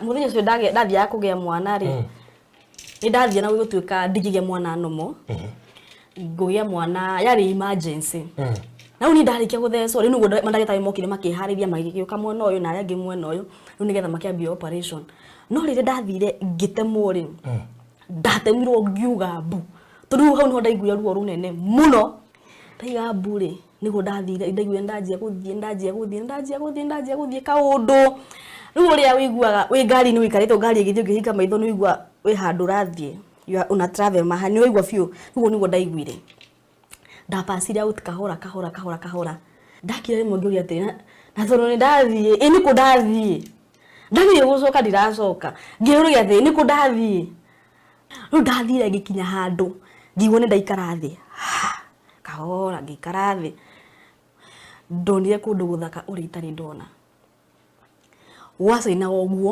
muthenya ucio ndathia kugia mwana ri ni ndathia na gutuika ndigige mwana nomo ngugia mwana yari emergency na uni ndarikia guthecwo ri nugo mandagĩtarĩ mokire makĩharĩria magĩgĩũka mwena ũyũ na arĩa angĩ mwena ũyũ rĩu nĩgetha makĩambia operation no rĩrĩa ndathire ngĩtemwo ri ndatemirwo ngiuga mbu tondũ hau nĩho ndaiguire ruo runene mũno ndaiga mbu ri nĩguo ndathire ndaiguire ndanjia gũthiĩ kaũndũ rĩu ũrĩa wĩiguaga wĩ ngari nĩ wĩikarĩte ngari ĩgĩthiĩ ũngĩhinga maitho nĩ wĩigua wĩ handũ ũrathiĩ una travel mahali nĩ wĩigua biũ nĩguo ndaiguire ndapacire out kahora ndakira rĩmwe ngĩũria atĩ na tondũ nĩ ndathiĩ nĩ kũ ndathiĩ ndathiĩ gũcoka ndiracoka ngĩũria atĩ nĩ kũ ndathiĩ rĩu ndathire ngĩkinya handũ ngĩigua nĩ ndaikara thĩ kahora ngĩikara thĩ ndonire kũndũ gũthaka ũrĩa itarĩ ndona gwacaina ũguo